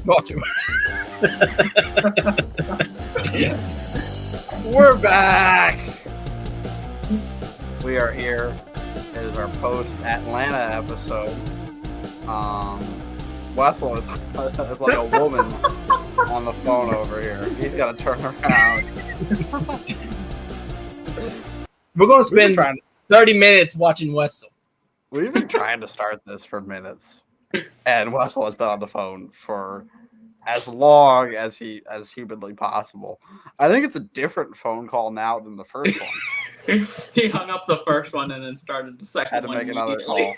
Watch it. We're back. We are here. It is our post-Atlanta episode. Wessel is like a woman on the phone over here. He's got to turn around. We're going to spend 30 minutes watching Wessel. We've been trying to start this for minutes, and Wessel has been on the phone for as long as humanly possible. I think it's a different phone call now than the first one. He hung up the first one and then started the second one. Had to make another call.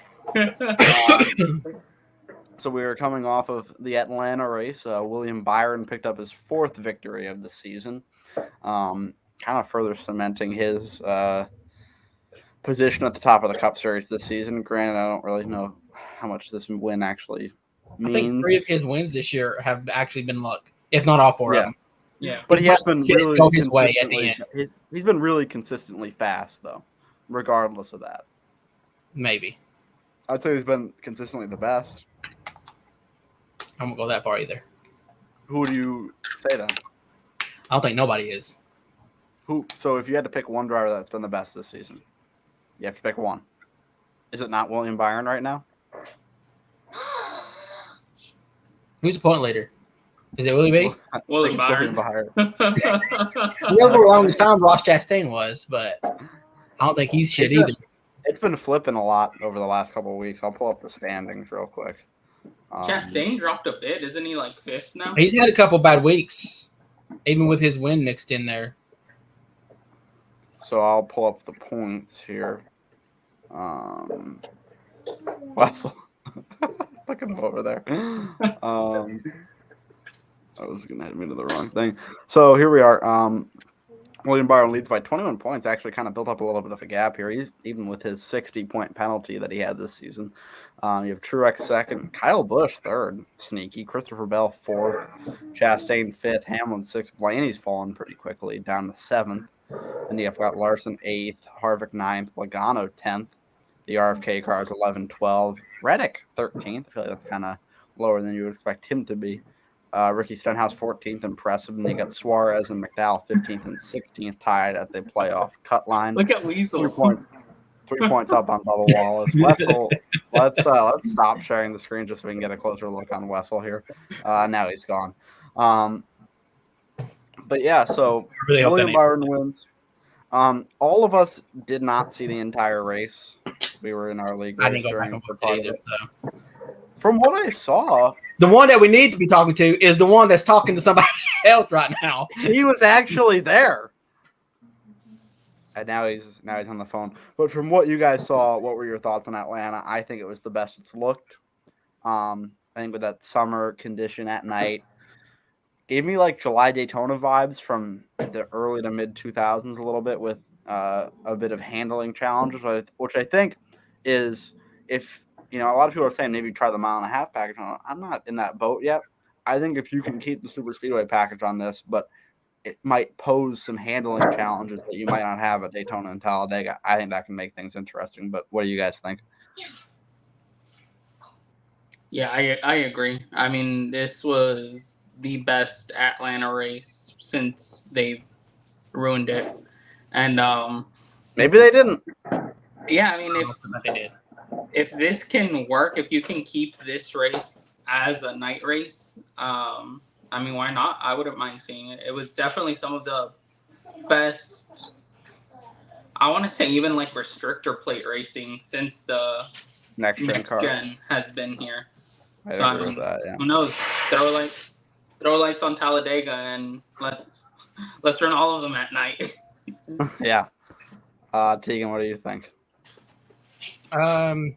So we were coming off of the Atlanta race. William Byron picked up his fourth victory of the season, kind of further cementing his position at the top of the Cup Series this season. Granted, I don't really know how much this win actually means. I think 3 of his wins this year have actually been luck, if not all 4 of them. Yeah, but he has been really go his way at the end. He's been really consistently fast, though, regardless of that. Maybe. I'd say he's been consistently the best. I won't go that far either. Who do you say then? I don't think nobody is. Who? So if you had to pick one driver that's been the best this season, you have to pick one. Is it not William Byron right now? Who's the point leader? Is it Willie B? William Byron. Well, for the longest time, Ross Chastain was, but I don't think he's shit either. It's been flipping a lot over the last couple of weeks. I'll pull up the standings real quick. Chastain dropped a bit. Isn't he like 5th now? He's had a couple bad weeks, even with his win mixed in there. So I'll pull up the points here. Wessel. Look at him over there. I was going to head me to the wrong thing. So here we are. William Byron leads by 21 points. Actually kind of built up a little bit of a gap here. He's even with his 60-point penalty that he had this season. You have Truex second, Kyle Busch third, sneaky, Christopher Bell fourth, Chastain fifth, Hamlin sixth. Blaney's fallen pretty quickly down to 7th. And you've got Larson 8th, Harvick 9th, Logano 10th. The RFK cars 11, 12. Reddick 13th. I feel like that's kind of lower than you would expect him to be. Ricky Stenhouse 14th, impressive. And you got Suarez and McDowell 15th and 16th tied at the playoff cut line. Look at Weasel. 3 points up on Bubba Wallace. Wessel, let's stop sharing the screen just so we can get a closer look on Wessel here. Now he's gone. But yeah, so really William Byron wins. All of us did not see the entire race. We were in our league. I didn't go back and look at it either. So. From what I saw, the one that we need to be talking to is the one that's talking to somebody else right now. He was actually there. And now he's on the phone. But from what you guys saw, what were your thoughts on Atlanta? I think it was the best it's looked. I think with that summer condition at night, gave me like July Daytona vibes from the early to mid 2000s a little bit, with a bit of handling challenges, which I think is, if a lot of people are saying maybe try the 1.5 mile package. I'm not in that boat yet. I think if you can keep the super speedway package on this, but it might pose some handling challenges that you might not have at Daytona and Talladega. I think that can make things interesting. But what do you guys think? Yeah, I agree. I mean, this was the best Atlanta race since they ruined it. And maybe they didn't. Yeah, I mean, if this can work, if you can keep this race as a night race, I mean, why not? I wouldn't mind seeing it. It was definitely some of the best, I want to say even like restrictor plate racing since the next gen has been here. I agree with that, yeah. Who knows? Throw lights on Talladega and let's run all of them at night. Yeah. Tegan, what do you think? I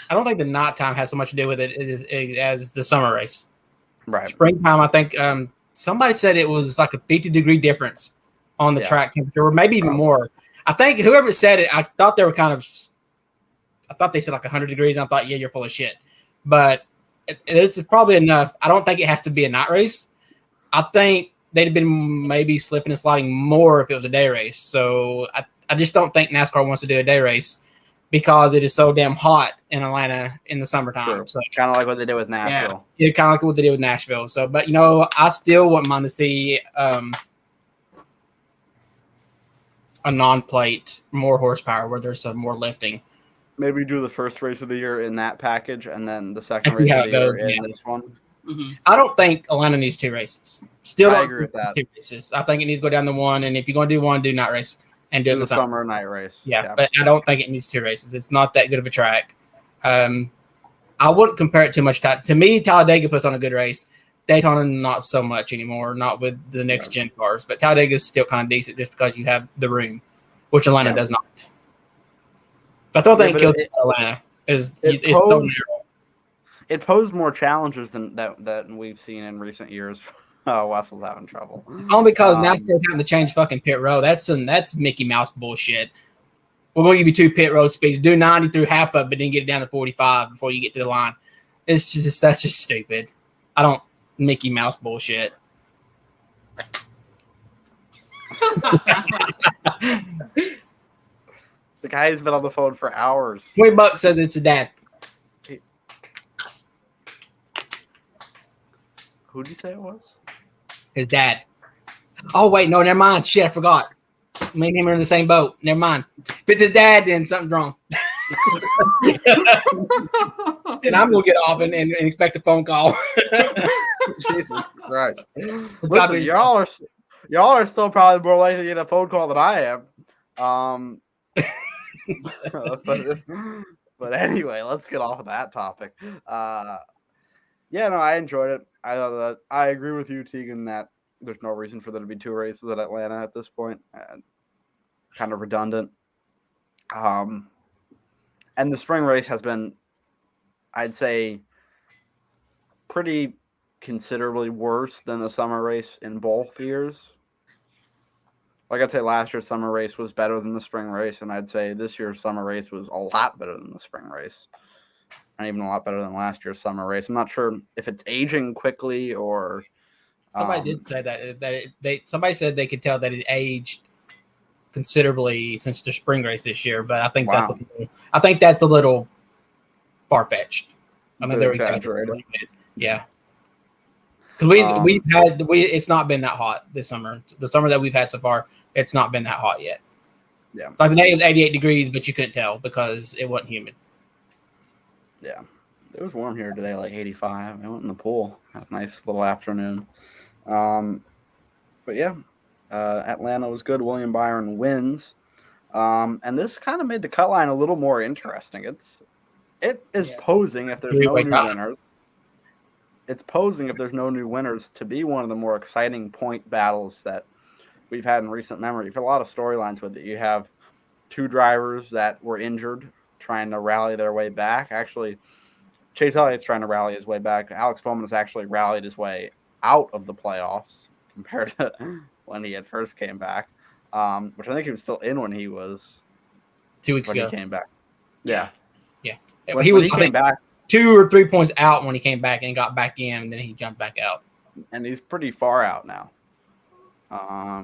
don't think the night time has so much to do with it as the summer race. Right. Springtime, I think somebody said it was like a 50-degree difference on the track temperature, or maybe even more. I think whoever said it, I thought they said like 100 degrees, and I thought, yeah, you're full of shit. But it's probably enough. I don't think it has to be a night race. I think they'd have been maybe slipping and sliding more if it was a day race. So I just don't think NASCAR wants to do a day race. because it is so damn hot in Atlanta in the summertime. Sure. So Kind of like what they did with Nashville. yeah, kind of like what they did with Nashville. So, but I still wouldn't mind to see a non-plate, more horsepower, where there's some more lifting. Maybe do the first race of the year in that package, and then the second And see race how of it the year goes, in yeah. this one. Mm-hmm. I don't think Atlanta needs 2 races. Still, I don't agree with that. 2 races. I think it needs to go down to 1. And if you're going to do 1, do night race and do it in the the summer. summer night race. Yeah, but I don't think it needs 2 races. It's not that good of a track. I wouldn't compare it too much. To me, Talladega puts on a good race. Daytona, not so much anymore. Not with the next gen cars, but Talladega is still kind of decent just because you have the room, which Atlanta does not. But I don't think kills Atlanta is it's so narrow. It posed more challenges than that we've seen in recent years. Wessel's having trouble. Only because NASCAR's having to change fucking pit road. That's Mickey Mouse bullshit. We're going to give you 2 pit road speeds. Do 90 through half of it, but then get it down to 45 before you get to the line. That's just stupid. I don't Mickey Mouse bullshit. The guy's been on the phone for hours. $20 says it's a dad. Who'd you say it was? His dad. Oh, wait, no, never mind. Shit, I forgot. Me and him are in the same boat. Never mind. If it's his dad, then something's wrong. And I'm going to get off and expect a phone call. Jesus Christ. Listen, y'all are still probably more likely to get a phone call than I am. But anyway, let's get off of that topic. Yeah, no, I enjoyed it. I thought that I agree with you, Tegan, that there's no reason for there to be 2 races at Atlanta at this point. Kind of redundant. And the spring race has been, I'd say, pretty considerably worse than the summer race in both years. Like I'd say last year's summer race was better than the spring race, and I'd say this year's summer race was a lot better than the spring race. And even a lot better than last year's summer race. I'm not sure if it's aging quickly or... Somebody did say that somebody said they could tell that it aged considerably since the spring race this year, but I think that's a little far fetched. I mean, they're exaggerating. Yeah, because it's not been that hot this summer. The summer that we've had so far, it's not been that hot yet. Yeah, like the day it was 88 degrees, but you couldn't tell because it wasn't humid. Yeah, it was warm here today, like 85. I went in the pool. Had a nice little afternoon. But yeah, Atlanta was good. William Byron wins. And this kind of made the cut line a little more interesting. It is posing, if there's no new winners, it's posing, if there's no new winners, to be one of the more exciting point battles that we've had in recent memory. You've had a lot of storylines with it. You have 2 drivers that were injured trying to rally their way back. Actually, Chase Elliott's trying to rally his way back. Alex Bowman has actually rallied his way out of the playoffs compared to when he had first came back, which I think he was still in when he was 2 weeks ago. He came back. Yeah. When he came back 2 or 3 points out when he came back and got back in, and then he jumped back out. And he's pretty far out now. I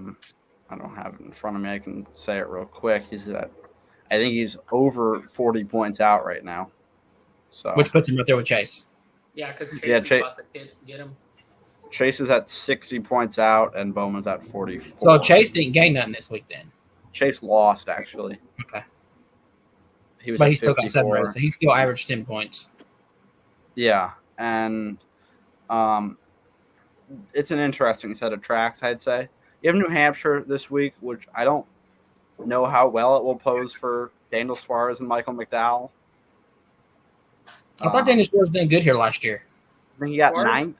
don't have it in front of me. I can say it real quick. I think he's over 40 points out right now. So, which puts him right there with Chase. Yeah, because Chase is about to get him. Chase is at 60 points out, and Bowman's at 44. So Chase didn't gain nothing this week then? Chase lost, actually. Okay. But he still got 7 races. He still averaged 10 points. Yeah, and it's an interesting set of tracks, I'd say. You have New Hampshire this week, which I don't know how well it will pose for Daniel Suarez and Michael McDowell. I thought Daniel Suarez did good here last year. I think he got 9th.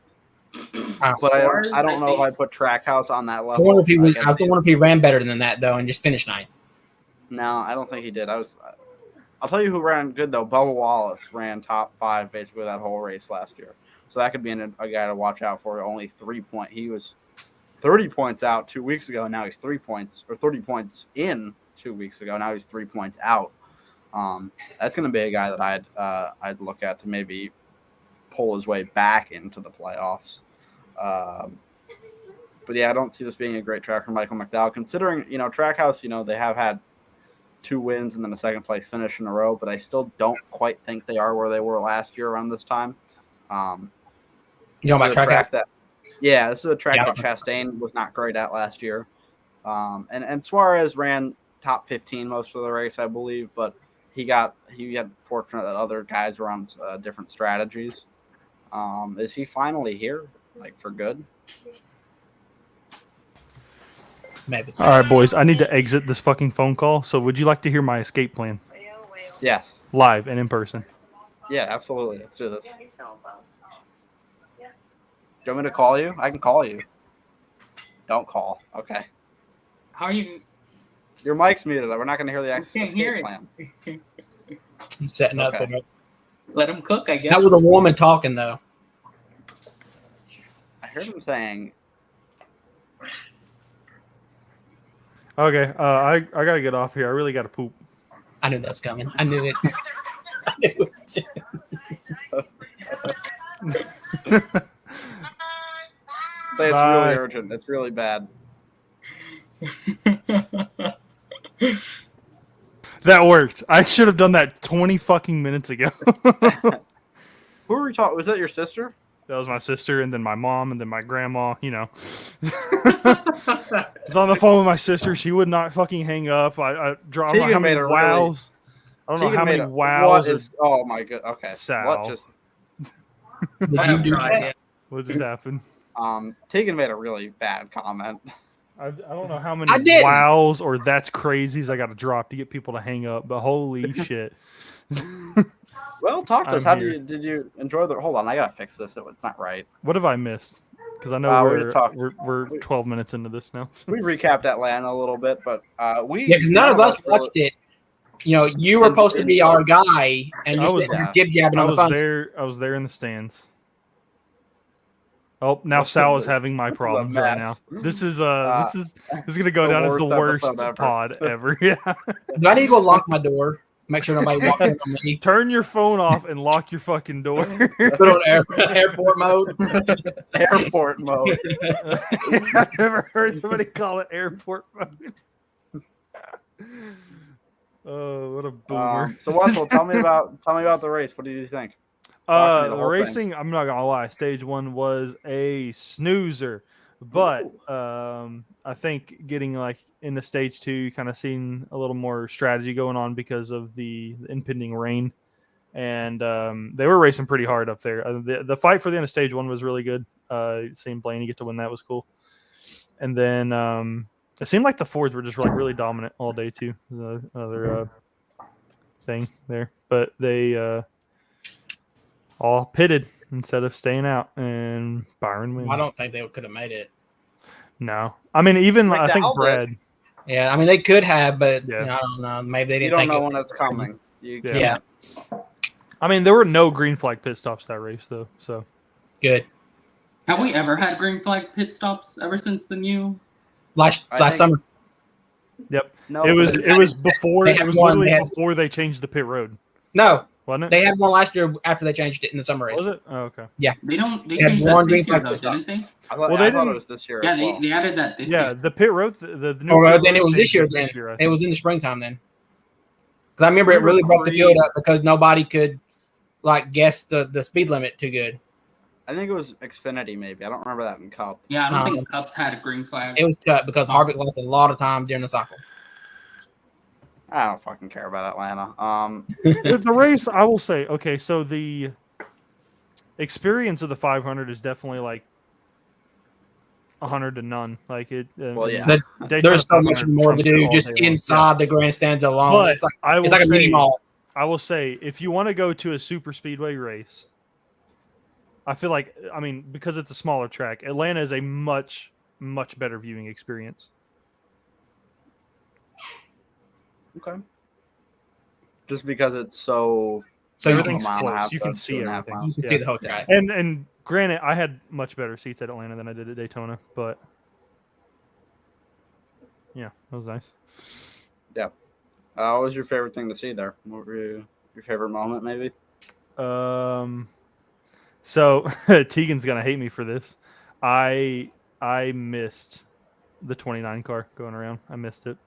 But I don't know if I put Trackhouse on that level. I wonder if he ran better than that, though, and just finished 9th. No, I don't think he did. I'll tell you who ran good, though. Bubba Wallace ran top 5 basically that whole race last year. So that could be a guy to watch out for. Only 3 points. He was 30 points out 2 weeks ago. Now he's 3 points, or 30 points in 2 weeks ago. Now he's 3 points out. That's going to be a guy that I'd look at to maybe pull his way back into the playoffs. But yeah, I don't see this being a great track for Michael McDowell, considering, Trackhouse, they have had 2 wins and then a second place finish in a row, but I still don't quite think they are where they were last year around this time. You know about track that? Yeah, this is a track that Chastain was not great at last year. And Suarez ran top 15 most of the race, I believe, but he got fortunate that other guys were on different strategies. Is he finally here, like for good? Maybe. All right, boys. I need to exit this fucking phone call. So, would you like to hear my escape plan? Yes. Live and in person. Yeah, absolutely. Let's do this. Do you want me to call you? I can call you. Don't call. Okay. How are you? Your mic's muted. We're not going to hear the escape plan. You setting up. Okay. Let him cook, I guess. That was a woman talking, though. I heard him saying. Okay, I gotta get off here. I really gotta poop. I knew that was coming. I knew it. I knew it. Say it's Bye. really urgent. It's really bad. That worked. I should have done that 20 fucking minutes ago. Who were we talking? Was that your sister? That was my sister, and then my mom, and then my grandma. You know, I was on the phone with my sister. She would not fucking hang up. I dropped Tegan how many made a wows. I don't know how many wows. What is? Oh my god. Okay. Sal. What just? Did you do that? What just happened? Tegan made a really bad comment. I don't know how many I didn't. wows or that's crazies I got to drop to get people to hang up, but holy shit. Well, talk to us. I'm How did you enjoy the? Hold on, I gotta fix this. It's not right. What have I missed? Because I know we're we're 12 minutes into this now. We recapped Atlanta a little bit, but because none of us watched it. You know, you were supposed to be our guy, and you're jib jabbing on the phone. I was there in the stands. Oh, now Sal is having my problems right now. This is gonna go down as the worst pod ever. Yeah. Do I need to go lock my door? Make sure nobody walks in on me. Turn your phone off and lock your fucking door. Put on airport mode. Airport mode. I've never heard somebody call it airport mode. Oh, what a boomer! So, Russell, tell me about the race. What did you think? The racing, I'm not gonna lie. Stage 1 was a snoozer, but I think getting like into stage 2, kind of seeing a little more strategy going on because of the impending rain, and they were racing pretty hard up there. The fight for the end of stage 1 was really good. Seeing Blaney get to win that was cool, and then it seemed like the Fords were just like really dominant all day too. The other thing there, but they all pitted instead of staying out, and Byron wins. I don't think they could have made it. No, I mean even I think Brad. Yeah, I mean they could have, but Yeah. I don't know. Maybe they didn't. You don't think know when it's coming. Yeah. I mean there were no green flag pit stops that race though, so Good. Have we ever had green flag pit stops ever since the new? Last summer. Yep. No, it was before they it had was one, literally they had- before they changed the pit road, No, wasn't it? they had one last year after they changed it in the summer race. Was it? Oh, okay. Yeah. They had changed one that this green year flag though, pit stop. didn't they? I Well, thought they it didn't- was this year. Yeah, as well. they added that this Yeah, year. the pit road. The new. Or pit then it road was this year. changes Then year, I it think. was in the springtime then. Because I remember it really broke the field up because nobody could like guess the speed limit too good. I think it was Xfinity, maybe. I don't remember that in Cup. Yeah, I don't think Cups had a green flag. It was cut because Harvick lost a lot of time during the cycle. I don't fucking care about Atlanta. The race, I will say, okay, so the experience of the 500 is definitely like 100 to none. Like it. Well, yeah. There's so much more to do just inside the grandstands alone. But It's like I will it's like a say, mini mall. I will say, if you want to go to a super speedway race, I feel like, I mean, because it's a smaller track, Atlanta is a much, much better viewing experience. Okay. Just because it's so Everything's a mile and a close. half You to can see 2.5 everything. miles. You can Yeah. see the whole track. And granted, I had much better seats at Atlanta than I did at Daytona, but yeah, that was nice. What was your favorite thing to see there? What were your favorite moment, maybe? So Tegan's gonna hate me for this. I missed the 29 car going around. I missed it.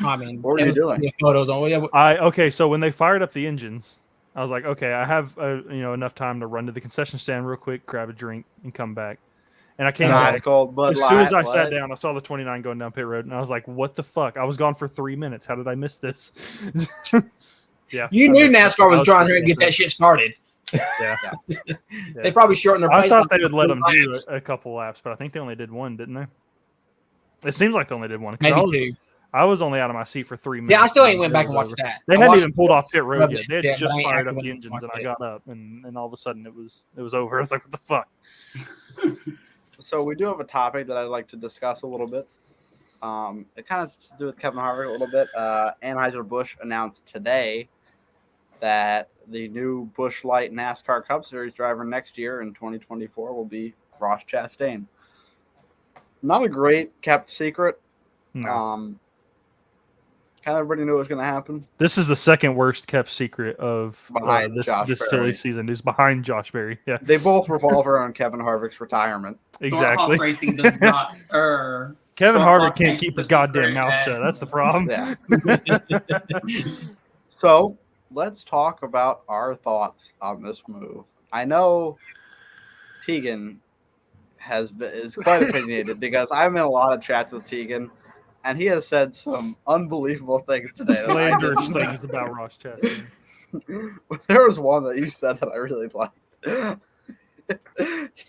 I mean, What were you doing? Photos on. Okay, so when they fired up the engines, I was like, okay, I have enough time to run to the concession stand real quick, grab a drink, and come back. And I came back. Cold Bud As soon as I Light, sat down, I saw the 29 going down pit road, and I was like, "What the fuck? I was gone for 3 minutes. How did I miss this?" Yeah, you knew NASCAR was trying to get that shit started. Yeah. They probably shortened their. I thought they would let them do a couple laps, but I think they only did one, didn't they? It seems like they only did one. Maybe two. I was only out of my seat for 3 minutes. Yeah, I still ain't went back and watched that. They hadn't even pulled off pit road yet. They had just but I fired up actually the engines, and I got up, and all of a sudden it was over. I was like, "What the fuck?" So we do have a topic that I'd like to discuss a little bit. It kind of has to do with Kevin Harvick a little bit. Anheuser-Busch announced today that the new Busch Light NASCAR Cup Series driver next year in 2024 will be Ross Chastain. Not a great kept secret. No. Kind of everybody knew it was going to happen. This is the second worst kept secret of this silly season. Who's behind Josh Berry? Yeah, they both revolve around Kevin Harvick's retirement. Exactly. Racing does not. Kevin Harvick can't keep his goddamn mouth shut. That's the problem. Yeah. So let's talk about our thoughts on this move. I know Tegan is quite opinionated because I'm in a lot of chats with Tegan. And he has said some unbelievable things today. Slanderous things about Ross Chastain. There was one that you said that I really liked.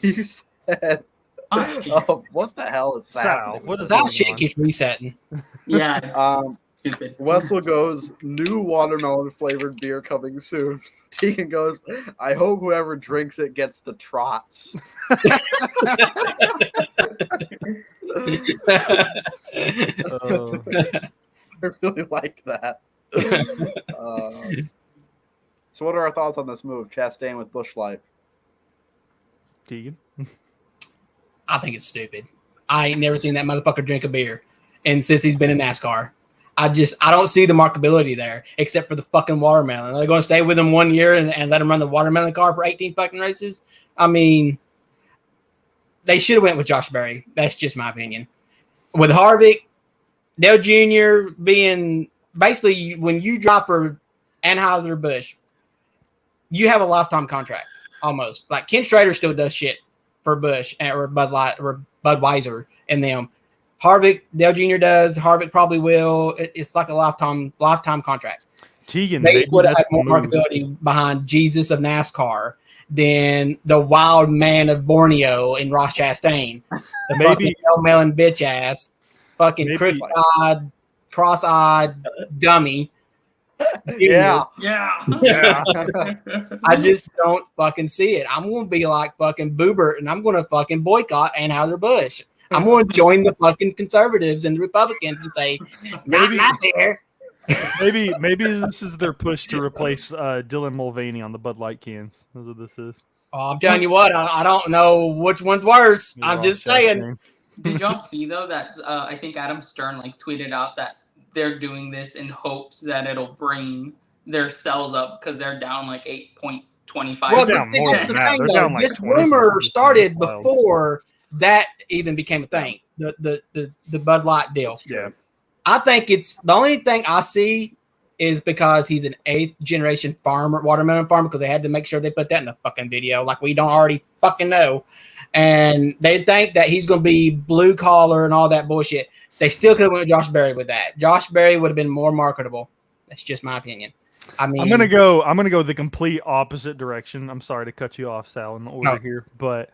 You said, what the hell is that? Sal, what is that shit keeps resetting. Yeah. Stupid. Wessel goes, new watermelon flavored beer coming soon. Tegan goes, I hope whoever drinks it gets the trots. I really like that. So what are our thoughts on this move? Chastain with Busch Light. Tegan? I think it's stupid. I ain't never seen that motherfucker drink a beer. And since he's been in NASCAR, I don't see the marketability there except for the fucking watermelon. They're going to stay with him 1 year and let him run the watermelon car for 18 fucking races. I mean, they should have went with Josh Berry. That's just my opinion. With Harvick, Dale Jr. being basically when you drop for Anheuser-Busch, you have a lifetime contract almost. Like Ken Strader still does shit for Busch or Bud Light or Budweiser and them. Harvick, Dale Jr. does. Harvick probably will. It's like a lifetime contract. Tegan, they would have had more marketability behind Jesus of NASCAR than the wild man of Borneo in Ross Chastain. The maybe melon bitch ass, fucking cross-eyed dummy. Yeah. I just don't fucking see it. I'm gonna be like fucking Boobert, and I'm gonna fucking boycott Anheuser-Busch. I'm going to join the fucking conservatives and the Republicans and say, not there. Maybe this is their push to replace Dylan Mulvaney on the Bud Light cans. That's what this is. Oh, I'm telling you what, I don't know which one's worse. I'm just saying. Did y'all see though that I think Adam Stern tweeted out that they're doing this in hopes that it'll bring their sales up because they're down 8.25. Well, that's the thing, though. This rumor started before that even became a thing. The Bud Light deal. Yeah. I think it's the only thing I see is because he's an 8th generation watermelon farmer, because they had to make sure they put that in the fucking video, like we don't already fucking know. And they think that he's going to be blue collar and all that bullshit. They still could have went with Josh Berry with that. Josh Berry would have been more marketable. That's just my opinion. I mean, I'm gonna go the complete opposite direction. I'm sorry to cut you off, Sal, in the order here, but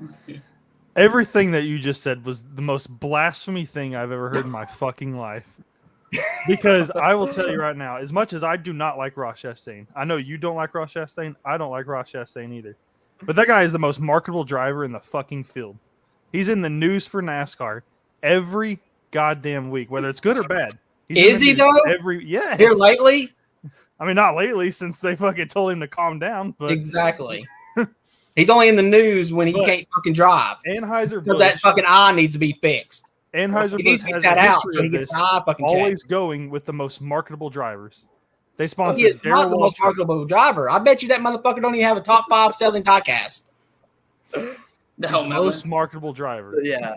everything that you just said was the most blasphemy thing I've ever heard in my fucking life. Because I will tell you right now, as much as I do not like Ross Chastain, I know you don't like Ross Chastain. I don't like Ross Chastain either. But that guy is the most marketable driver in the fucking field. He's in the news for NASCAR every goddamn week, whether it's good or bad. Is he though? Here lately? I mean, not lately, since they fucking told him to calm down. But exactly. He's only in the news when he can't fucking drive. Anheuser-Busch, that fucking eye needs to be fixed. Anheuser-Busch has a history of this, always going with the most marketable drivers. They sponsored He is not the most marketable driver. I bet you that motherfucker don't even have a top 5 selling diecast. The most marketable driver. Yeah.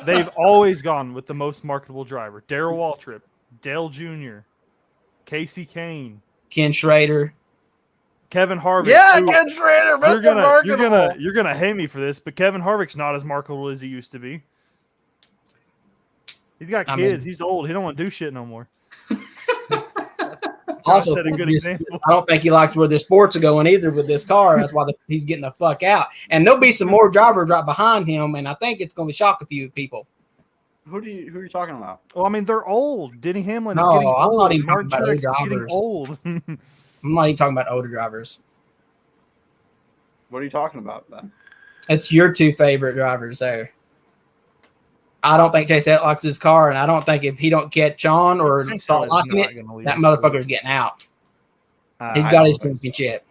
They've always gone with the most marketable driver. Darrell Waltrip. Dale Jr., Casey Kane, Ken Schrader. Kevin Harvick. Yeah, who- Ken Schrader, Mr. you're gonna hate me for this, but Kevin Harvick's not as marketable as he used to be. He's got kids. He's old. He don't want to do shit no more. Also, set a good example. I don't think he likes where the sports are going either with this car. That's why he's getting the fuck out. And there'll be some more drivers right behind him, and I think it's going to shock a few people. Who are you talking about? Well, I mean, they're old. Denny Hamlin is No, getting I'm old. not even Martin talking about Truex is getting drivers. old. I'm not even talking about older drivers. What are you talking about then? It's your two favorite drivers there. I don't think Chase Elliott likes his car, and I don't think if he don't catch on or Chase start Elliott's locking not it, gonna leave that his motherfucker's getting out. He's I got don't his think so. championship.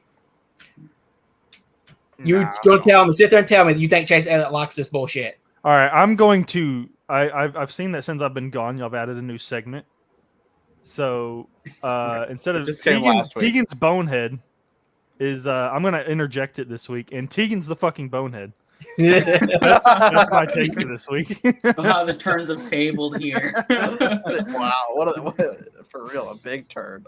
You're Nah, going to tell me, sit there and tell me that you think Chase Elliott likes this bullshit. All right, I'm going to. I've seen that since I've been gone. Y'all have added a new segment. So instead of Just came last week. Tegan's bonehead is, I'm going to interject it this week, and Tegan's the fucking bonehead. That's my take for this week. How the turns have tabled here. Wow, what for real, a big turn.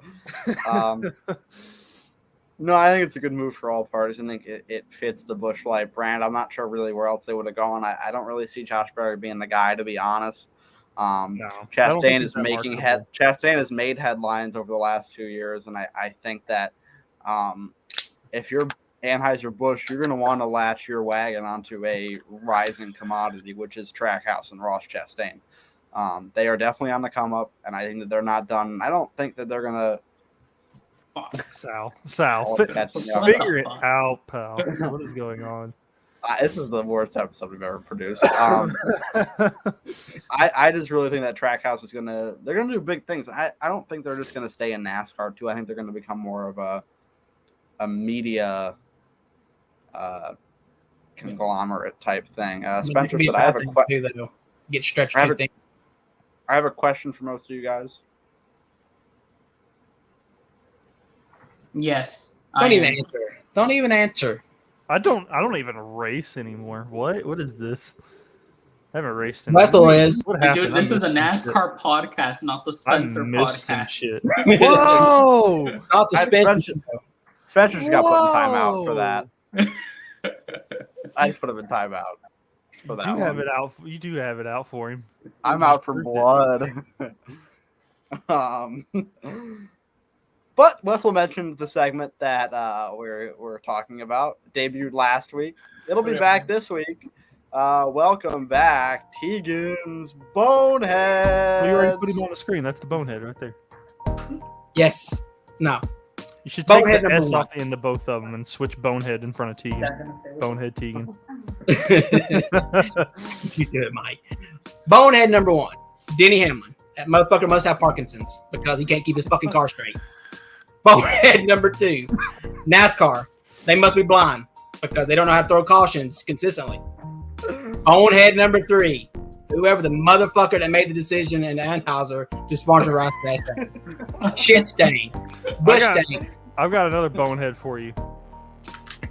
No, I think it's a good move for all parties. I think it fits the Busch Light brand. I'm not sure really where else they would have gone. I don't really see Josh Berry being the guy, to be honest. Chastain is making Chastain has made headlines over the last 2 years, and I think that if you're Anheuser-Busch, you're going to want to latch your wagon onto a rising commodity, which is Trackhouse and Ross Chastain. They are definitely on the come up, and I think that they're not done. I don't think that they're going to. Sal, Figure it out, pal. What is going on? This is the worst episode we've ever produced. I just really think that Trackhouse they're gonna do big things. I don't think they're just gonna stay in NASCAR too. I think they're gonna become more of a media conglomerate type thing. Spencer said, I have a question for most of you guys. Yes. Don't even answer. I don't even race anymore. What is this? I haven't raced in. Wessel is. What Dude, happened? this is a NASCAR podcast, not the Spencer missed some podcast. shit. Whoa! Not the Spencer. Spencer just got put in timeout for that. I just put him in timeout for that. You do have it out for him. I'm out for blood. But Wessel mentioned the segment that we're talking about. Debuted last week. It'll be back this week. Welcome back, Tegan's Bonehead. Well, you already put him on the screen. That's the bonehead right there. Yes. No. You should take Bonehead the S number off the end of both of them and switch bonehead in front of Tegan. Bonehead Tegan. You do it, Mike. Bonehead number one. Denny Hamlin. That motherfucker must have Parkinson's because he can't keep his fucking car straight. Bonehead number two. NASCAR. They must be blind because they don't know how to throw cautions consistently. Bonehead number three. Whoever the motherfucker that made the decision in Anheuser to sponsor Ross Chastain. Shit stain. Bush stain. I've got another bonehead for you.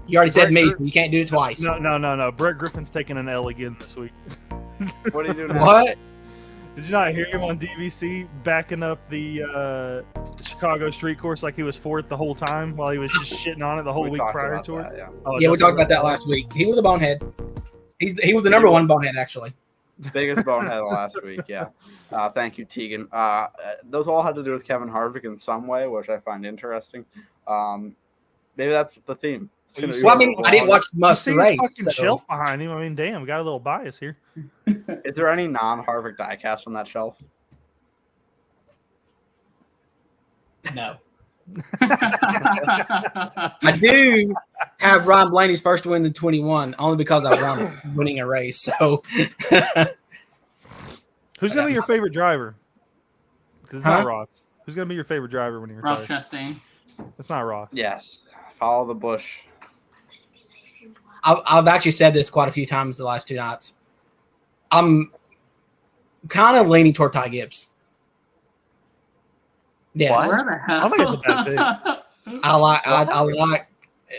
You already said me, so you can't do it twice. No. Brett Griffin's taking an L again this week. What are you doing now? What? Did you not hear him on DVC backing up the Chicago street course like he was fourth the whole time while he was just shitting on it the whole week prior to it? Yeah, we talked about that last week. He was a bonehead. He was the number one bonehead, actually. Biggest bonehead of last week, yeah. Thank you, Tegan. Those all had to do with Kevin Harvick in some way, which I find interesting. Maybe that's the theme. Well, I mean, I didn't watch much of the race. Fucking shelf behind him. I mean, damn, we got a little bias here. Is there any non-Harvick diecast on that shelf? No. I do have Ryan Blaney's first win in 21, only because I was winning a race. So, who's gonna be your favorite driver? Because it's not Ross. Who's gonna be your favorite driver when you're Ross Chastain? It's not Ross. Yes. Follow the Bush. I've actually said this quite a few times the last two nights. I'm kind of leaning toward Ty Gibbs. Yes. Where the hell? I think it's a bad pick. I like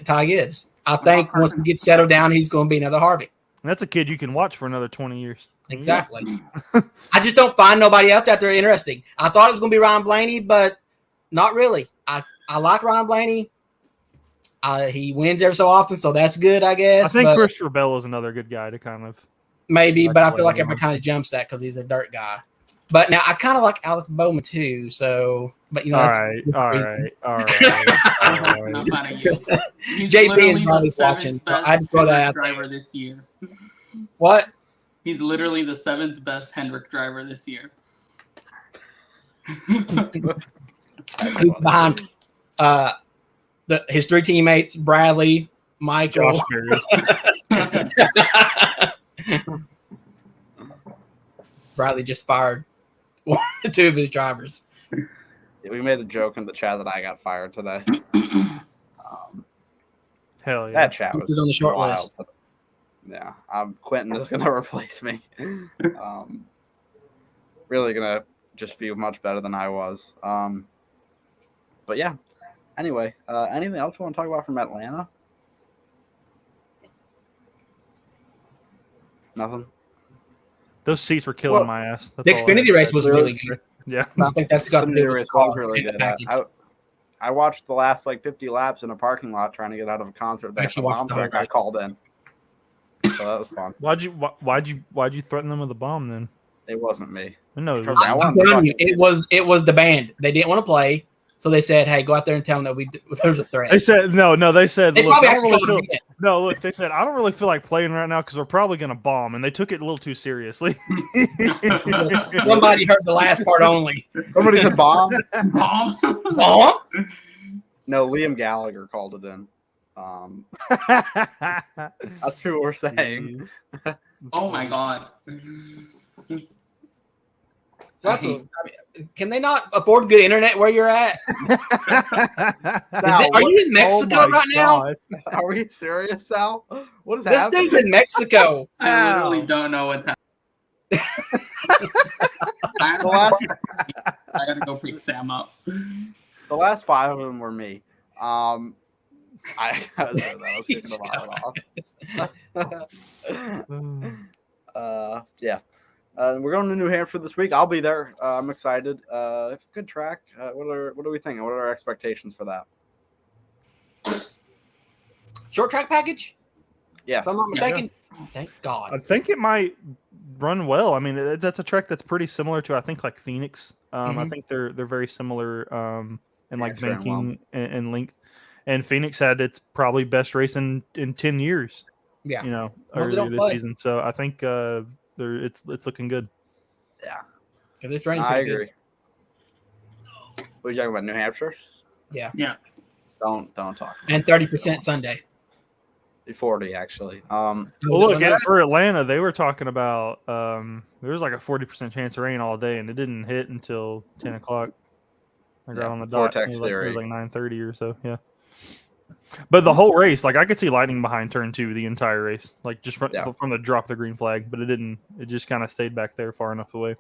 Ty Gibbs. I think once he gets settled down, he's going to be another Harvick. And that's a kid you can watch for another 20 years. Exactly. I just don't find nobody else out there interesting. I thought it was going to be Ryan Blaney, but not really. I like Ryan Blaney. He wins every so often, so that's good, I guess. I think Christopher Bell is another good guy to kind of maybe, but I feel like everybody kind of jumps that because he's a dirt guy. But now I kind of like Alex Bowman too. So, but all right. I'm fine of you. He's JP literally is probably the seventh watching. So best I just throw that Hendrick out driver there. this year. What? He's literally the 7th best Hendrick driver this year. Who's behind his 3 teammates, Bradley, Michael. Bradley just fired 2 of his drivers. We made a joke in the chat that I got fired today. Hell yeah. That chat was on the short wild. list. Yeah, Quentin is going to replace me. Really going to just be much better than I was. But yeah, anyway, anything else you want to talk about from Atlanta? Nothing? Those seats were killing my ass. The Xfinity race was really good. Yeah. I think that's got to do with really good. I watched the last 50 laps in a parking lot trying to get out of a concert that got called in. So that was fun. Why'd you threaten them with a bomb then? It wasn't me. No, it was the band. They didn't want to play, so they said, "Hey, go out there and tell them that there's a threat." They said no. They said they look, probably actually look. They said I don't really feel like playing right now because we're probably gonna bomb, and they took it a little too seriously. Somebody heard the last part only. Somebody said bomb. Bomb. Bomb. No, Liam Gallagher called it in. That's who we're saying. Oh my god. Can they not afford good internet where you're at? Are you in Mexico right now? Are we serious, Sal? What is this happening? dude's in Mexico. I literally don't know what's happening. I gotta go pick Sam up. The last 5 of them were me. I was kicking a lot off. Yeah. We're going to New Hampshire this week. I'll be there. I'm excited. Good track. What are we thinking? What are our expectations for that? Short track package? Yeah. If I'm not mistaken. Yeah. Thank God. I think it might run well. I mean, that's a track that's pretty similar to, I think, like Phoenix. I think they're very similar in like banking and length. And Phoenix had its probably best race in 10 years. Yeah. Earlier this season. So I think it's looking good. Yeah. Because it's raining. I agree. What are you talking about? New Hampshire? Yeah. Yeah. Don't talk. And 30% Sunday. 40 actually. Well, look, for Atlanta, they were talking about there was like a 40% chance of rain all day, and it didn't hit until 10 o'clock. Like right on the dot. It was like 9:30 or so. Yeah. But the whole race, like I could see lightning behind turn 2 the entire race, like just from the drop of the green flag, but it didn't. It just kind of stayed back there far enough away.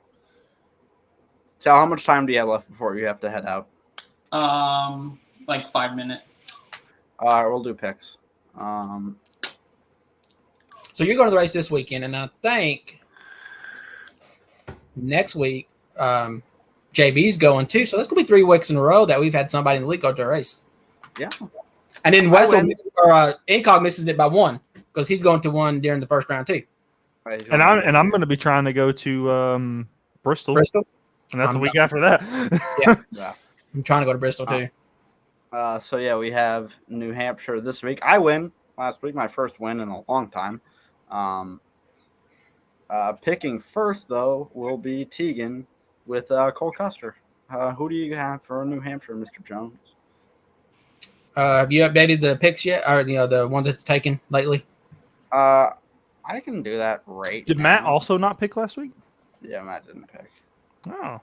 Sal, how much time do you have left before you have to head out? Like 5 minutes. All right, we'll do picks. So you're going to the race this weekend, and I think next week JB's going too. So that's going to be 3 weeks in a row that we've had somebody in the league go to a race. Yeah. And then Wessel Incog misses it by 1 because he's going to one during the first round too. And I'm going to be trying to go to Bristol, and that's a week after that. Yeah. I'm trying to go to Bristol too. So yeah, we have New Hampshire this week. I win last week, my first win in a long time. Picking first though will be Tegan with Cole Custer. Who do you have for New Hampshire, Mr. Jones? Have you updated the picks yet, or the ones that's taken lately? I can do that right. Did Matt also not pick last week? Yeah, Matt didn't pick. Oh,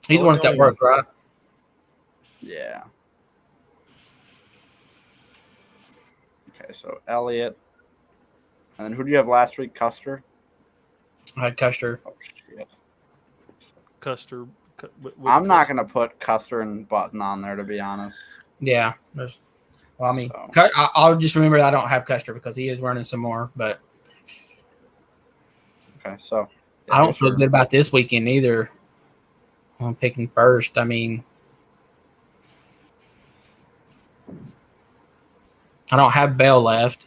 he's the one that worked, right? Yeah. Okay, so Elliott, and then who do you have last week? Custer. I had Custer. Oh shit. Custer. I'm not gonna put Custer and Button on there, to be honest. Yeah. Well, I mean, I'll just remember that I don't have Custer because he is running some more. But Okay, so I don't feel good about this weekend either. I'm picking first. I mean, I don't have Bell left.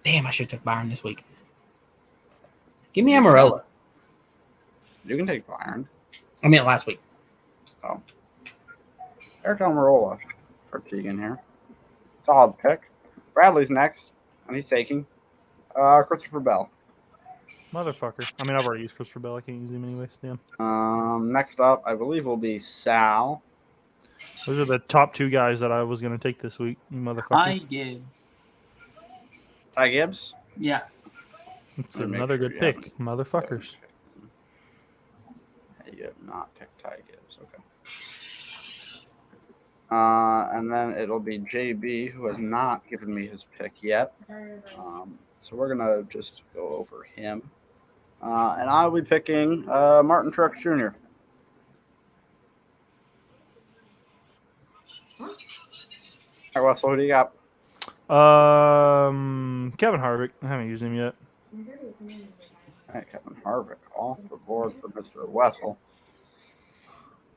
Damn, I should have took Byron this week. Give me Amarola. You can take Byron. I mean, last week. Oh. There's Amarola for Tegan here. Solid pick. Bradley's next, and he's taking Christopher Bell. Motherfucker. I mean, I've already used Christopher Bell. I can't use him anyways. Damn. Next up, I believe, will be Sal. Those are the top 2 guys that I was going to take this week, you motherfucker. Ty Gibbs. Ty Gibbs? Yeah. It's another good pick, motherfuckers. You have not picked Ty Gibbs. Okay. And then it'll be JB, who has not given me his pick yet. So we're going to just go over him. And I'll be picking Martin Truex Jr. All right, Russell, who do you got? Kevin Harvick. I haven't used him yet. All right, Kevin Harvick off the board for Mr. Wessel.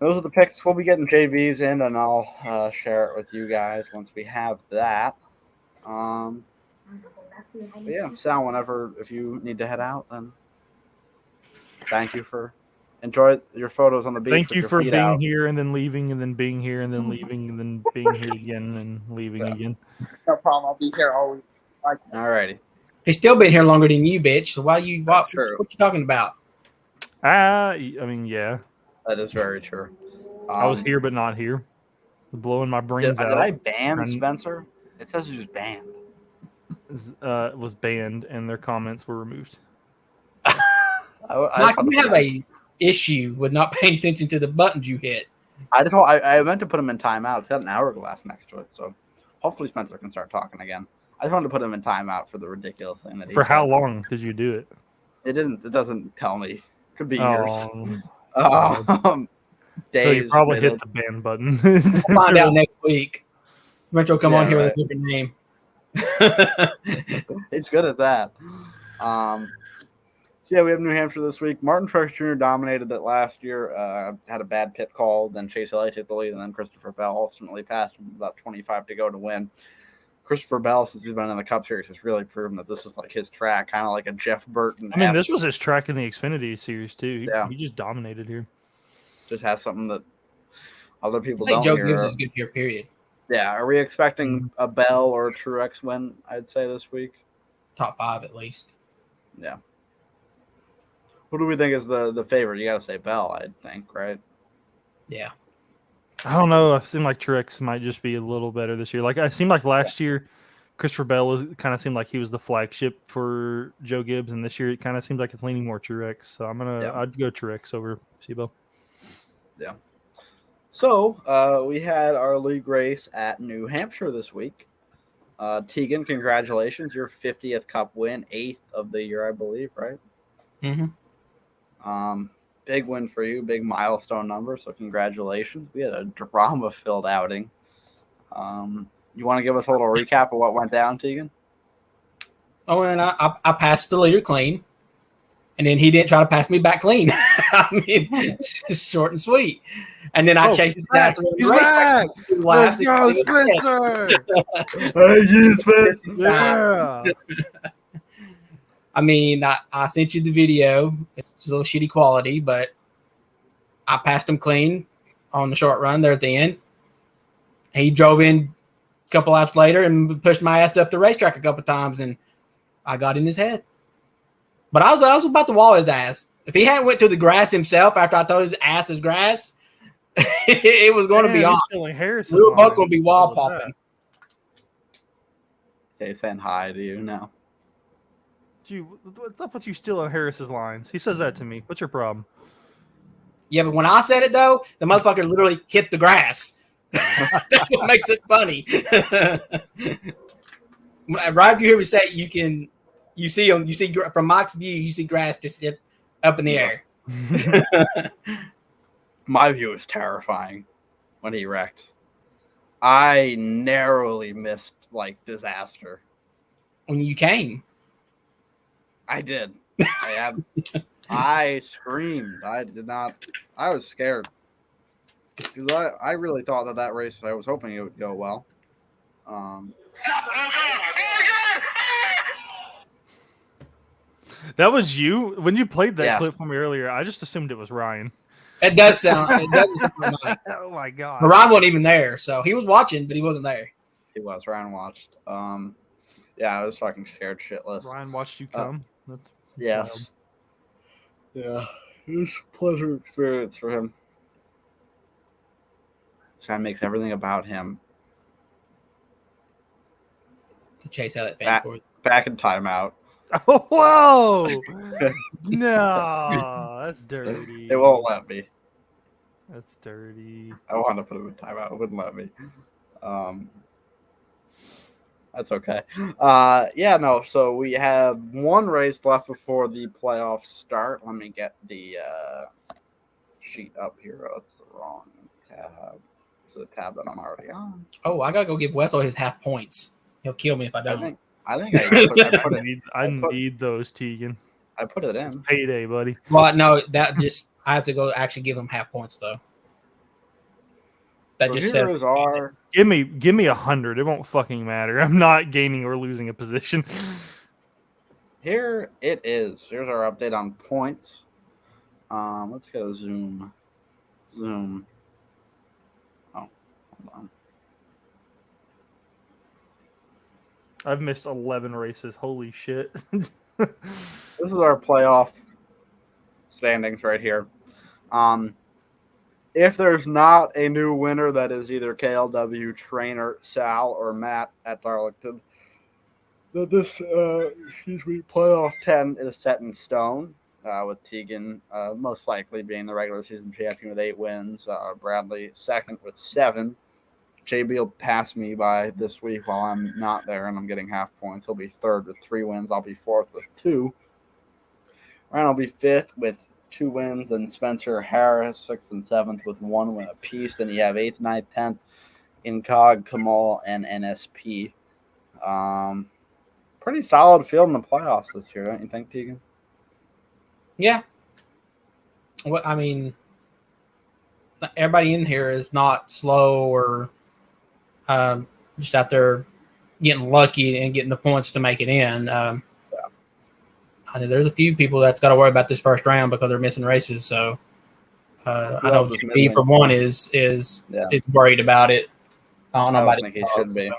Those are the picks. We'll be getting JB's in, and I'll share it with you guys once we have that. Yeah, Sal, if you need to head out, then thank you for enjoy your photos on the beach. Thank you for being here and then leaving and then being here and then leaving and then being here again and leaving again. No problem. I'll be here all week. All righty. He's still been here longer than you, bitch. So what you talking about? I mean, yeah. That is very true. I was here but not here. Blowing my brains out. Did I ban Spencer? It says he was banned. Was banned and their comments were removed. Mike, you have a issue with not paying attention to the buttons you hit. I meant to put him in timeout. It's got an hourglass next to it, so hopefully Spencer can start talking again. I just wanted to put him in timeout for the ridiculous thing that he For said. how long did you do it? It doesn't tell me. Could be years. So you probably hit the ban button. We'll find out next week. Spencer will come on here with a different name. He's good at that. So yeah, we have New Hampshire this week. Martin Truex Jr. dominated it last year. Had a bad pit call. Then Chase Elliott took the lead, and then Christopher Bell ultimately passed him with about 25 to go to win. Christopher Bell, since he's been in the Cup Series, has really proven that this is like his track, kind of like a Jeff Burton. I mean, this was his track in the Xfinity Series too. Yeah. He just dominated here. Just has something that other people I think don't. Joe Gibbs is good here, period. Yeah, are we expecting a Bell or a Truex win, I'd say, this week? Top 5 at least. Yeah. Who do we think is the favorite? You got to say Bell, I think, right? Yeah. I don't know. It seemed like Truex might just be a little better this year. Like, it seemed like last year, Christopher Bell kind of seemed like he was the flagship for Joe Gibbs, and this year it kind of seems like it's leaning more Truex. So I'd go Truex over Sebo. Yeah. So we had our league race at New Hampshire this week. Tegan, congratulations! Your 50th Cup win, 8th of the year, I believe, right? Mm-hmm. Big win for you, big milestone number. So congratulations! We had a drama-filled outing. You want to give us a little recap of what went down, Tegan? Oh, and I passed the leader clean, and then he didn't try to pass me back clean. I mean, it's short and sweet. And then I chased his ass. He's back! Let's go, Spencer! Thank you, Spencer! Yeah! I mean, I sent you the video. It's a little shitty quality, but I passed him clean on the short run there at the end. He drove in a couple laps later and pushed my ass up the racetrack a couple times, and I got in his head. But I was about to wall his ass. If he hadn't went to the grass himself after I told his ass is grass, it was going to be on. We were both going to be wall popping. Okay, saying hi to you now. What's up with you stealing Harris's lines? He says that to me. What's your problem? Yeah, but when I said it, though, the motherfucker literally hit the grass. That's what makes it funny. Right if you hear me say it, you see from Mike's view, you see grass just up in the air. My view was terrifying when he wrecked. I narrowly missed like disaster. When you came, I did. I screamed. I did not. I was scared because I really thought that race. I was hoping it would go well. That was you when you played that Yeah. clip for me earlier. I just assumed it was Ryan. it does sound. It does sound like. Oh my god! But Ryan wasn't even there, so he was watching, but he wasn't there. He was. Ryan watched. Yeah, I was fucking scared shitless. Ryan watched you come. That's yes. wild. Yeah, it was a pleasant experience for him. This guy makes everything about him. To chase out that fan for Back in timeout. Oh, whoa! No, that's dirty. It won't let me. That's dirty. I wanted to put him in timeout. It wouldn't let me. That's okay. Yeah, no. So we have one race left before the playoffs start. Let me get the sheet up here. Oh, it's the wrong tab. It's the tab that I'm already on. Oh, I gotta go give Wessel his half points. He'll kill me if I don't. I think I put it. I need those, Tegan. I put it It's in. payday, buddy. Well, no, that just I have to go actually give him half points though. That So just here says is our. Give me 100. It won't fucking matter. I'm not gaining or losing a position. Here it is. Here's our update on points. Let's go zoom. Oh, hold on. I've missed 11 races. Holy shit. This is our playoff standings right here. If there's not a new winner that is either KLW, Trainer, Sal, or Matt at Darlington, that this playoff 10 is set in stone, with Tegan most likely being the regular season champion with 8 wins, Bradley second with 7. JB will pass me by this week while I'm not there and I'm getting half points. He'll be third with 3 wins. I'll be fourth with 2. Ryan will be fifth with 2 wins, and Spencer Harris 6th and 7th with 1 win apiece. Then you have 8th, 9th, 10th, Incog, Kamal, and NSP. Pretty solid field in the playoffs this year, don't you think, Tegan? yeah. Well, I mean, everybody in here is not slow or just out there getting lucky and getting the points to make it in. I think there's a few people that's got to worry about this first round because they're missing races. So I know me for one is worried about it. I don't think he should be.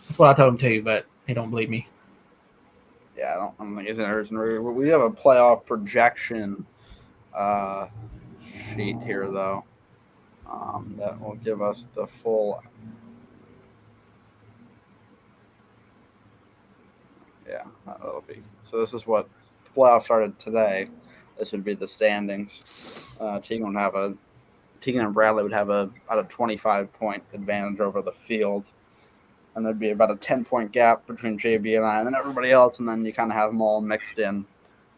That's what I told him too, but he don't believe me. Yeah, I don't think he's in a We have a playoff projection sheet here, though, that will give us the full. Yeah, that'll be. So this is what the playoff started today. This would be the standings. Tegan and Bradley would have about a 25-point advantage over the field, and there'd be about a 10-point gap between JB and I, and then everybody else, and then you kind of have them all mixed in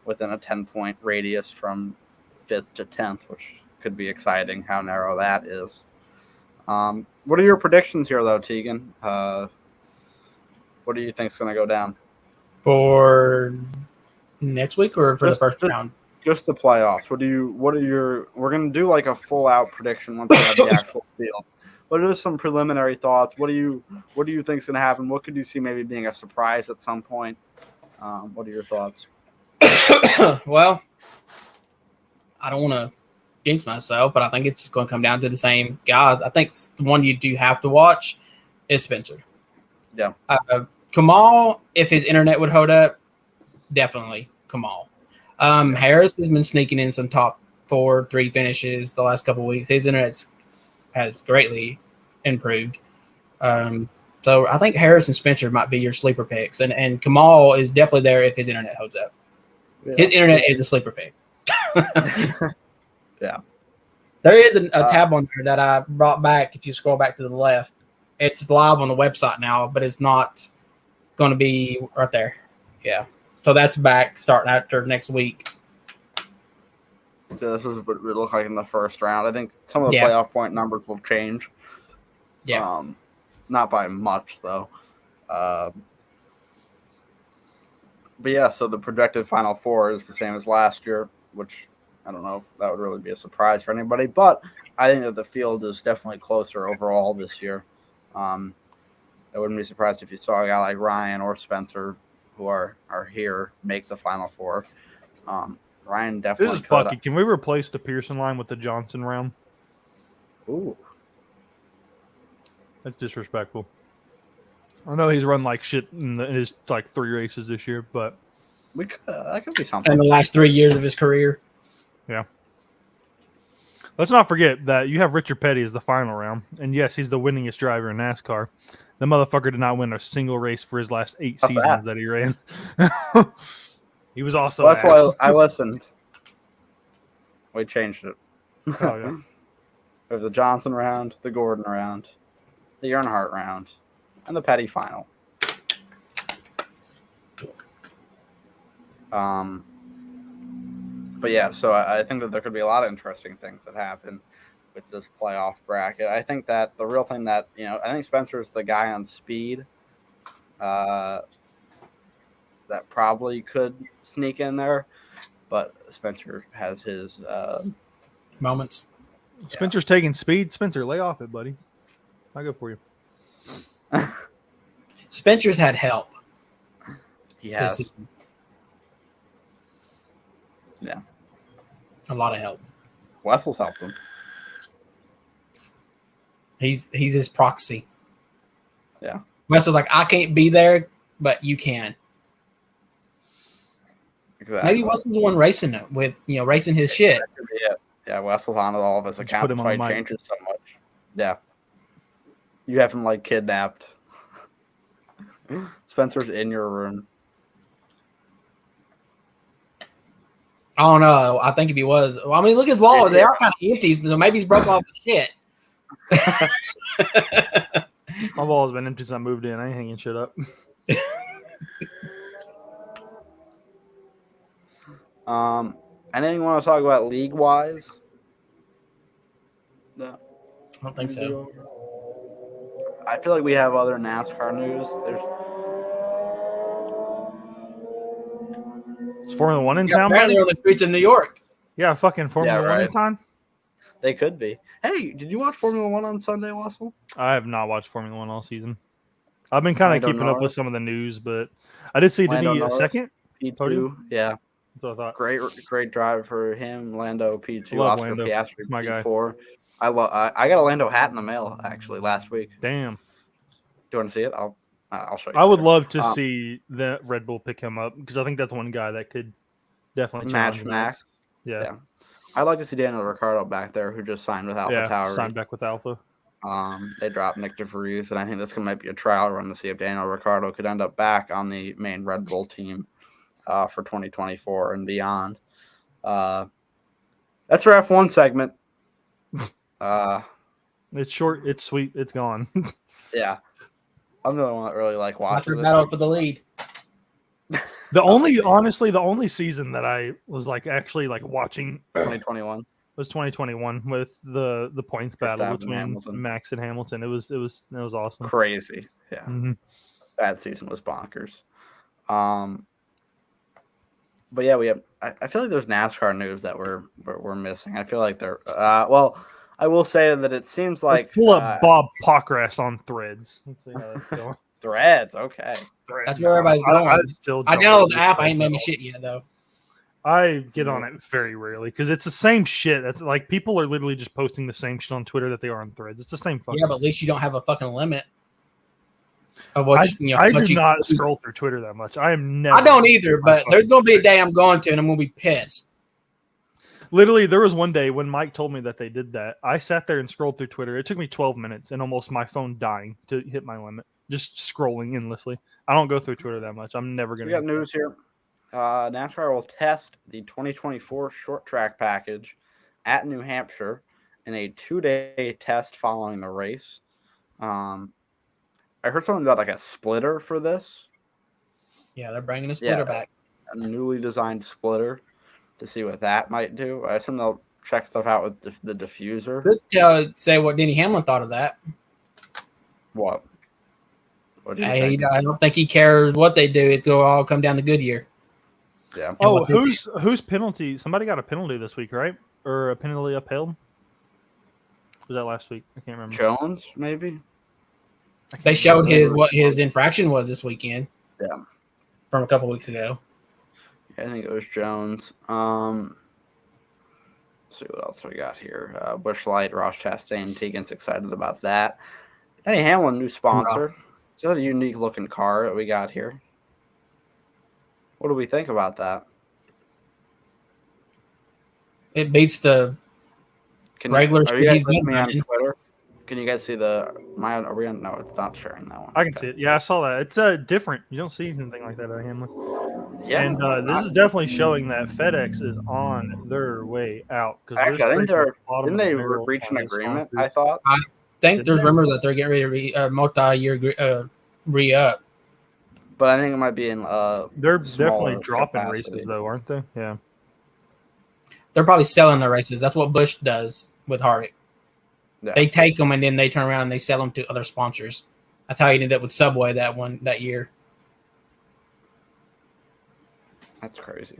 within a 10-point radius from 5th to 10th, which could be exciting. How narrow that is. What are your predictions here, though, Tegan? What do you think is going to go down? For next week or for the first round? Just the playoffs. We're going to do like a full out prediction once we have the actual field. What are some preliminary thoughts? What do you think is going to happen? What could you see maybe being a surprise at some point? What are your thoughts? Well, I don't want to jinx myself, but I think it's just going to come down to the same guys. I think the one you do have to watch is Spencer. Yeah. Kamal, if his internet would hold up, definitely Kamal. Harris has been sneaking in some top 4, 3 finishes the last couple of weeks. His internet has greatly improved. So I think Harris and Spencer might be your sleeper picks. And Kamal is definitely there if his internet holds up. Yeah. His internet is a sleeper pick. Yeah. There is a tab on there that I brought back. If you scroll back to the left, it's live on the website now, but it's not going to be right there. Yeah. So that's back starting after next week. So this is what it looked like in the first round. I think some of the Yeah. playoff point numbers will change. Yeah. Not by much though. But yeah, so the projected Final Four is the same as last year, which I don't know if that would really be a surprise for anybody. But I think that the field is definitely closer overall this year. I wouldn't be surprised if you saw a guy like Ryan or Spencer, who are here, make the Final Four. Ryan definitely This is could. fucking. Can we replace the Pearson line with the Johnson round? Ooh. That's disrespectful. I know he's run like shit in his like 3 races this year, but We could, that could be something. In the last 3 years of his career. yeah. Let's not forget that you have Richard Petty as the final round, and yes, he's the winningest driver in NASCAR. The motherfucker did not win a single race for his last 8 What's seasons that he ran. He was also. Well, that's why I listened. We changed it. Oh, yeah. There's the Johnson round, the Gordon round, the Earnhardt round, and the Petty final. But yeah, so I think that there could be a lot of interesting things that happen with this playoff bracket. I think that the real thing that, I think Spencer's the guy on speed that probably could sneak in there, but Spencer has his Moments. Spencer's taking speed. Spencer, lay off it, buddy. I'll go for you. Spencer's had help. He has. This- Yeah. A lot of help. Wessel's helped him. He's his proxy. Yeah. Wessel's like, I can't be there, but you can. Exactly. Maybe Wessel's the one racing it with racing his shit. That could be it. Yeah, Wessel's on all of his Just accounts. put him That's why on he mic. changes so much. Yeah. You have him like kidnapped. Spencer's in your room. I don't know. I think if he was, I mean, look at his wall. They are kind of empty, so maybe he's broke off his shit. My ball has been empty since I moved in. I ain't hanging shit up. Anything you want to talk about league wise? No. I don't think so. I feel like we have other NASCAR news. Is Formula One in Yeah, town, apparently buddy? they're on the streets of New York. Yeah, fucking Formula One in right. town. They could be. Hey, did you watch Formula One on Sunday, Wassel? I have not watched Formula One all season. I've been kind of Lando keeping up with Norris. some of the news, but I did see Lando did he Norris. second? P2, Podium? yeah. That's what I thought. Great drive for him. Lando P2, Love Oscar Lando. Piastri He's my guy. P4. I got a Lando hat in the mail actually last week. Damn. Do you want to see it? I'll show you. I would love to Um, see the Red Bull pick him up because I think that's one guy that could definitely match challenge Max. Yeah. Yeah. I'd like to see Daniel Ricciardo back there, who just signed with Yeah. AlphaTauri. Signed back with Alpha. They dropped Nick DeVries, and I think this might be a trial run to see if Daniel Ricciardo could end up back on the main Red Bull team for 2024 and beyond. That's our F1 segment. It's short. It's sweet. It's gone. Yeah. I'm the only one that really like watching it. Battle for the lead. Honestly, the only season that I was like actually like watching 2021. was 2021 with the points battle Verstappen and between Hamilton. Max and Hamilton. It was awesome. Crazy. Yeah. Mhm. That season was bonkers. But yeah, we have. I feel like there's NASCAR news that we're missing. I feel like they're. Well, I will say that it seems like Let's pull up Bob Pockras on Threads. Let's see how that's going. Threads. Okay. That's where everybody's going. I still I don't downloaded the use app. I ain't Threads made at my all. shit yet though. I get on it very rarely because it's the same shit. That's like people are literally just posting the same shit on Twitter that they are on Threads. It's the same fucking. Yeah, but at least you don't have a fucking limit. Of what I what do not scroll through Twitter that much. I am never. I don't either, but there's gonna be a day I'm going to, and I'm gonna be pissed. Literally, there was one day when Mike told me that they did that. I sat there and scrolled through Twitter. It took me 12 minutes and almost my phone dying to hit my limit. Just scrolling endlessly. I don't go through Twitter that much. I'm never We gonna. got news here. NASCAR will test the 2024 short track package at New Hampshire in a 2-day test following the race. I heard something about like a splitter for this. Yeah, they're bringing a splitter back. A newly designed splitter to see what that might do. I assume they'll check stuff out with the diffuser. Could say what Denny Hamlin thought of that. What? What do you think? I don't think he cares what they do. It'll all come down to Goodyear. Yeah. Oh, whose penalty? Somebody got a penalty this week, right? Or a penalty upheld? Was that last week? I can't remember. Jones, maybe. They showed what his infraction was this weekend. Yeah. From a couple weeks ago. Yeah, I think it was Jones. Let's see what else we got here. Busch Light, Ross Chastain, Tegan's excited about that. Denny Hamlin, new sponsor. It's a unique looking car that we got here. What do we think about that? It beats the regular speed he's been running. On Twitter? Can you guys see are we on? No, it's not sharing that one. I can see it. Yeah, I saw that. It's different. You don't see anything like that at Hamlin. Yeah. And this is definitely showing that FedEx is on their way out. Actually, I think didn't they reach an agreement, I thought? I think there's rumors that they're getting ready to multi-year re-up. But I think it might be in they're definitely dropping races, though, aren't they? Yeah. They're probably selling their races. That's what Busch does with Harvick. Yeah. They take them and then they turn around and they sell them to other sponsors. That's how he ended up with Subway that year. That's crazy.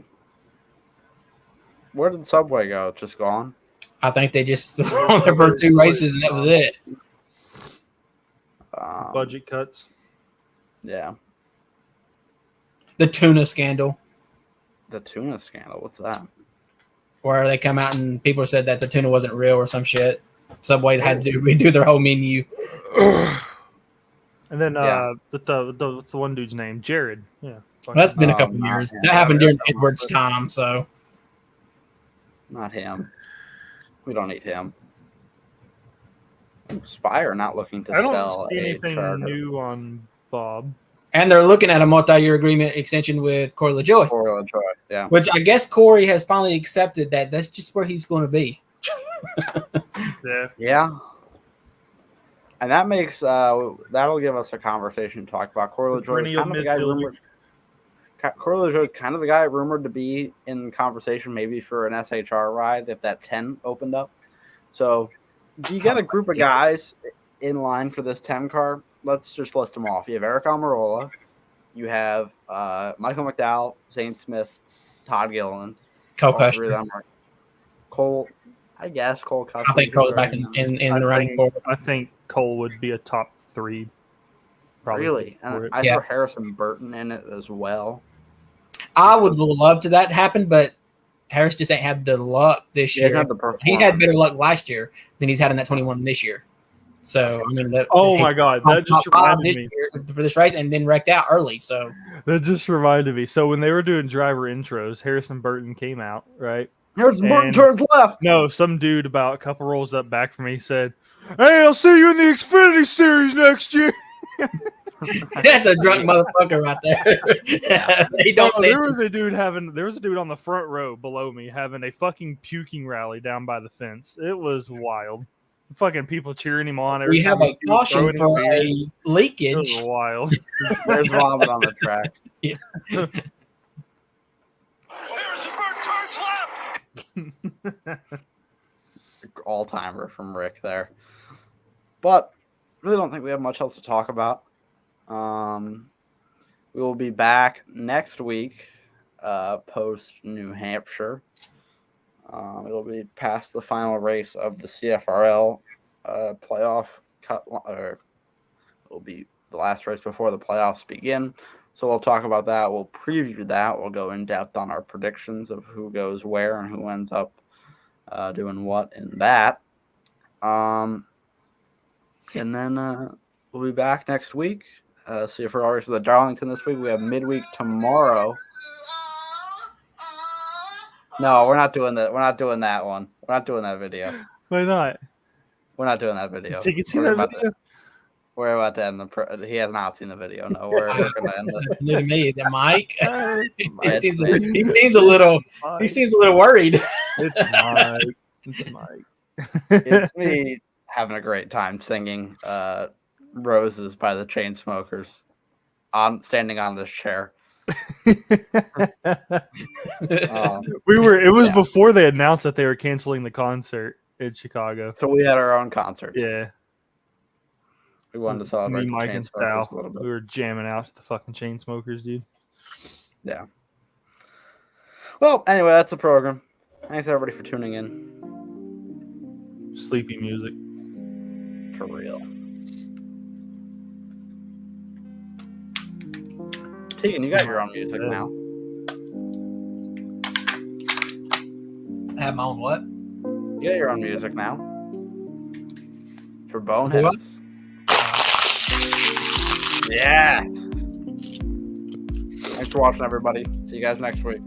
Where did Subway go? Just gone? I think they just on there for 2 races and that was it. Budget cuts. Yeah. The tuna scandal. The tuna scandal. What's that? Where they come out and people said that the tuna wasn't real or some shit. Subway had to redo their whole menu. And then what's the one dude's name? Jared. Yeah. Well, that's been a couple years. That happened during Edwards' time, so. Not him. We don't need him. Spire not looking to sell. I don't see anything new on Bob. And they're looking at a multi-year agreement extension with Corey LaJoy. Yeah. Which I guess Corey has finally accepted that that's just where he's going to be. Yeah. And that makes that'll give us a conversation to talk about. Corey LaJoy kind of the guy rumored to be in conversation maybe for an SHR ride if that 10 opened up. So you got a group of guys in line for this 10 car. Let's just list them off. You have Eric Almirola. You have Michael McDowell, Zane Smith, Todd Gilliland. Cole Custer. Cole, I guess Cole Custer. I think Cole's back in the running forward. I think Cole would be a top 3. Probably. Really? And I throw Harrison Burton in it as well. I would love to that happen, but Harris just ain't had the luck this year. He had better luck last year than he's had in that 21 this year. So I mean, my God, that just reminded me for this race, and then wrecked out early. So that just reminded me. So when they were doing driver intros, Harrison Burton came out, right? Harrison Burton turns left. No, some dude about a couple rolls up back from me said, "Hey, I'll see you in the Xfinity Series next year." That's a drunk motherfucker right there. There was a dude on the front row below me having a fucking puking rally down by the fence. It was wild. Fucking people cheering him on. We have a caution for a leakage. It was wild. There's vomit on the track. Yeah. All timer from Rick there. But really don't think we have much else to talk about. We will be back next week, post New Hampshire. It'll be past the final race of the CFRL playoff cut, or it'll be the last race before the playoffs begin. So we'll talk about that. We'll preview that. We'll go in depth on our predictions of who goes where and who ends up doing what in that. And then we'll be back next week. See if we're already to the Darlington this week. We have midweek tomorrow. No, we're not doing that. We're not doing that one. We're not doing that video. Why not? We're not doing that video. We're about to end he has not seen the video. No, we're going to end it. It's new to me. The Mike. He seems a little worried. It's Mike. It's me having a great time singing Roses by the Chainsmokers standing on this chair. It was before they announced that they were canceling the concert in Chicago. So we had our own concert. Yeah. We wanted to celebrate Me, Mike, and Sal. a little bit. We were jamming out to the fucking Chainsmokers, dude. Yeah. Well, anyway, that's the program. Thanks everybody for tuning in. Sleepy music. For real. Tegan, you got your own music now. I have my own what? You got your own music now. For Boneheads. Yes. Thanks for watching, everybody. See you guys next week.